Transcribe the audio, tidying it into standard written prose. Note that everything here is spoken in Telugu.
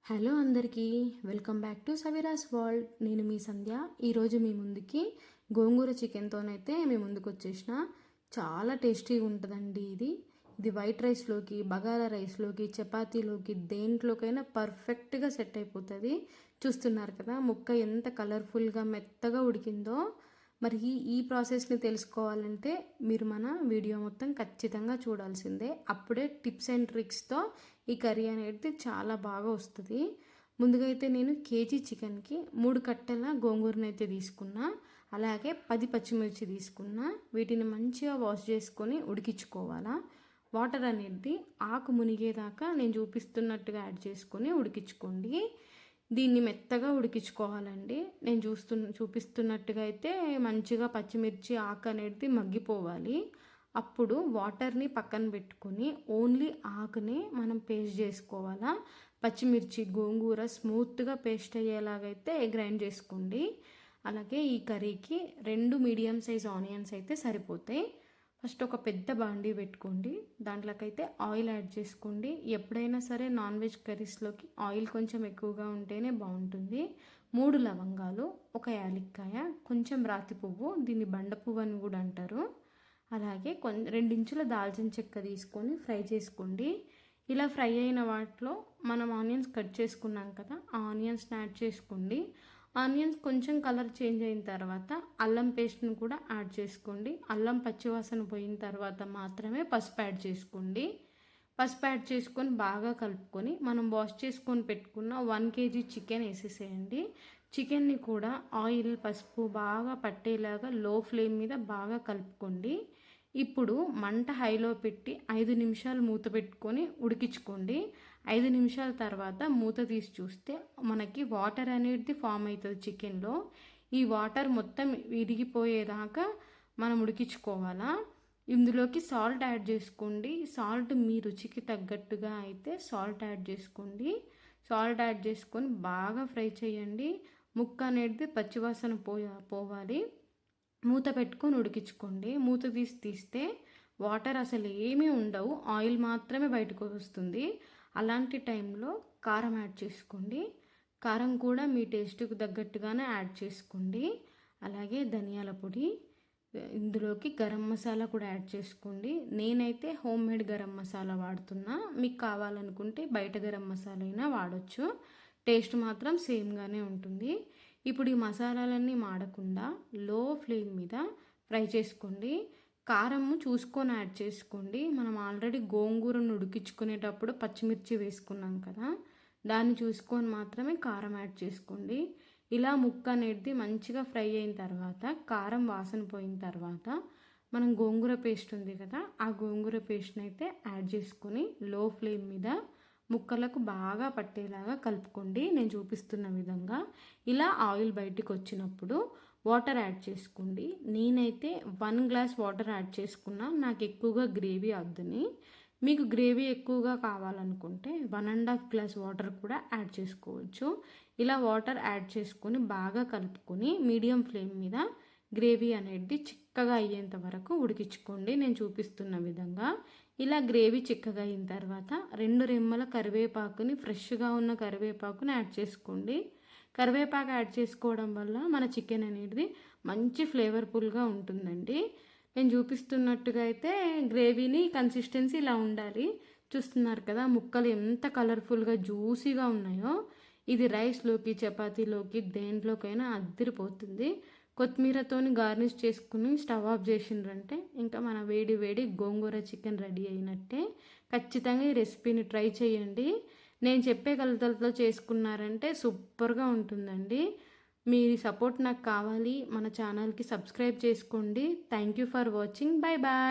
హలో అందరికీ వెల్కమ్ బ్యాక్ టు సవిరాస్ వరల్డ్. నేను మీ సంధ్య. ఈరోజు మీ ముందుకి గోంగూర చికెన్తోనైతే మీ ముందుకు వచ్చేసిన. చాలా టేస్టీగా ఉంటుందండి ఇది వైట్ రైస్లోకి, బగారా రైస్లోకి, చపాతీలోకి, దేంట్లోకైనా పర్ఫెక్ట్గా సెట్ అయిపోతుంది. చూస్తున్నారు కదా ముక్క ఎంత కలర్ఫుల్గా మెత్తగా ఉడికిందో. మరి ఈ ప్రాసెస్ని తెలుసుకోవాలంటే మీరు మన వీడియో మొత్తం ఖచ్చితంగా చూడాల్సిందే. అప్పుడే టిప్స్ అండ్ ట్రిక్స్తో ఈ కర్రీ అనేది చాలా బాగా వస్తుంది. ముందుగా అయితే నేను కేజీ చికెన్కి 3 కట్టెల గోంగూరను అయితే తీసుకున్నా. అలాగే 10 పచ్చిమిర్చి తీసుకున్నా. వీటిని మంచిగా వాష్ చేసుకొని ఉడికించుకోవాలా. వాటర్ అనేది ఆకు మునిగేదాకా నేను చూపిస్తున్నట్టుగా యాడ్ చేసుకొని ఉడికించుకోండి. దీన్ని మెత్తగా ఉడికించుకోవాలండి. నేను చూపిస్తున్నట్టుగా అయితే మంచిగా పచ్చిమిర్చి ఆకు అనేది మగ్గిపోవాలి. అప్పుడు వాటర్ని పక్కన పెట్టుకొని ఓన్లీ ఆకునే మనం పేస్ట్ చేసుకోవాలా. పచ్చిమిర్చి గోంగూర స్మూత్గా పేస్ట్ అయ్యేలాగైతే గ్రైండ్ చేసుకోండి. అలాగే ఈ కర్రీకి 2 మీడియం సైజ్ ఆనియన్స్ అయితే సరిపోతాయి. ఫస్ట్ ఒక పెద్ద బాండీ పెట్టుకోండి. దాంట్లోకైతే ఆయిల్ యాడ్ చేసుకోండి. ఎప్పుడైనా సరే నాన్ వెజ్ కర్రీస్లోకి ఆయిల్ కొంచెం ఎక్కువగా ఉంటేనే బాగుంటుంది. 3 లవంగాలు, 1 యాలక్కాయ, కొంచెం రాతి పువ్వు, దీన్ని బండ పువ్వు అని కూడా అంటారు. అలాగే 2 ఇంచుల దాల్చిన చెక్క తీసుకొని ఫ్రై చేసుకోండి. ఇలా ఫ్రై అయిన వాటిలో మనం ఆనియన్స్ కట్ చేసుకున్నాం కదా, ఆ ఆనియన్స్ని యాడ్ చేసుకోండి. ఆనియన్స్ కొంచెం కలర్ చేంజ్ అయిన తర్వాత అల్లం పేస్ట్ని కూడా యాడ్ చేసుకోండి. అల్లం పచ్చివాసన పోయిన తర్వాత మాత్రమే పసుపు యాడ్ చేసుకోండి. పసుపు యాడ్ చేసుకొని బాగా కలుపుకొని మనం వాష్ చేసుకొని పెట్టుకున్న 1 కేజీ చికెన్ వేసేసేయండి. చికెన్ని కూడా ఆయిల్ పసుపు బాగా పట్టేలాగా లో ఫ్లేమ్ మీద బాగా కలుపుకోండి. ఇప్పుడు మంట హైలో పెట్టి 5 నిమిషాలు మూత పెట్టుకొని ఉడికించుకోండి. 5 నిమిషాల తర్వాత మూత తీసి చూస్తే మనకి వాటర్ అనేది ఫామ్ అవుతుంది చికెన్లో. ఈ వాటర్ మొత్తం విరిగిపోయేదాకా మనం ఉడికించుకోవాలా. ఇందులోకి సాల్ట్ యాడ్ చేసుకోండి. సాల్ట్ మీ రుచికి తగ్గట్టుగా అయితే సాల్ట్ యాడ్ చేసుకోండి. సాల్ట్ యాడ్ చేసుకొని బాగా ఫ్రై చేయండి. ముక్క అనేది పచ్చివాసన పోవాలి. మూత పెట్టుకొని ఉడికించుకోండి. మూత తీస్తే వాటర్ అసలు ఏమీ ఉండవు, ఆయిల్ మాత్రమే బయటకు వస్తుంది. అలాంటి టైంలో కారం యాడ్ చేసుకోండి. కారం కూడా మీ టేస్ట్కి తగ్గట్టుగానే యాడ్ చేసుకోండి. అలాగే ధనియాల పొడి, ఇందులోకి గరం మసాలా కూడా యాడ్ చేసుకోండి. నేనైతే హోమ్ మేడ్ గరం మసాలా వాడుతున్నా. మీకు కావాలనుకుంటే బయట గరం మసాలా అయినా వాడచ్చు. టేస్ట్ మాత్రం సేమ్గానే ఉంటుంది. ఇప్పుడు ఈ మసాలాలన్నీ మాడకుండా లో ఫ్లేమ్ మీద ఫ్రై చేసుకోండి. కారము చూసుకొని యాడ్ చేసుకోండి. మనం ఆల్రెడీ గోంగూరను ఉడికించుకునేటప్పుడు పచ్చిమిర్చి వేసుకున్నాం కదా, దాన్ని చూసుకొని మాత్రమే కారం యాడ్ చేసుకోండి. ఇలా ముక్క అనేది మంచిగా ఫ్రై అయిన తర్వాత కారం వాసన పోయిన తర్వాత మనం గోంగూర పేస్ట్ ఉంది కదా, ఆ గోంగూర పేస్ట్ని అయితే యాడ్ చేసుకొని లో ఫ్లేమ్ మీద ముక్కలకు బాగా పట్టేలాగా కలుపుకోండి. నేను చూపిస్తున్న విధంగా ఇలా ఆయిల్ బయటికి వచ్చినప్పుడు వాటర్ యాడ్ చేసుకోండి. నేనైతే 1 గ్లాస్ వాటర్ యాడ్ చేసుకున్నా. నాకు ఎక్కువగా గ్రేవీ వద్దని. మీకు గ్రేవీ ఎక్కువగా కావాలనుకుంటే 1.5 గ్లాస్ వాటర్ కూడా యాడ్ చేసుకోవచ్చు. ఇలా వాటర్ యాడ్ చేసుకొని బాగా కలుపుకొని మీడియం ఫ్లేమ్ మీద గ్రేవీ అనేది చిక్కగా అయ్యేంత వరకు ఉడికించుకోండి. నేను చూపిస్తున్న విధంగా ఇలా గ్రేవీ చిక్కగా అయిన తర్వాత 2 రెమ్మల కరివేపాకుని, ఫ్రెష్గా ఉన్న కరివేపాకుని యాడ్ చేసుకోండి. కరివేపాకు యాడ్ చేసుకోవడం వల్ల మన చికెన్ అనేది మంచి ఫ్లేవర్ఫుల్గా ఉంటుందండి. నేను చూపిస్తున్నట్టుగా అయితే గ్రేవీని కన్సిస్టెన్సీ ఇలా ఉండాలి. చూస్తున్నారు కదా ముక్కలు ఎంత కలర్ఫుల్గా జ్యూసీగా ఉన్నాయో. ఇది రైస్లోకి, చపాతీలోకి, దేంట్లోకైనా అద్దరిపోతుంది. కొత్తిమీరతోని గార్నిష్ చేసుకుని స్టవ్ ఆఫ్ చేసిండ్రంటే ఇంకా మన వేడి వేడి గోంగూర చికెన్ రెడీ అయినట్టే. ఖచ్చితంగా ఈ రెసిపీని ట్రై చేయండి. నేను చెప్పే కొలతలతో చేసుకున్నారంటే సూపర్గా ఉంటుందండి. మీ సపోర్ట్ నాకు కావాలి. మన ఛానల్కి సబ్స్క్రైబ్ చేసుకోండి. Thank you for watching. Bye bye.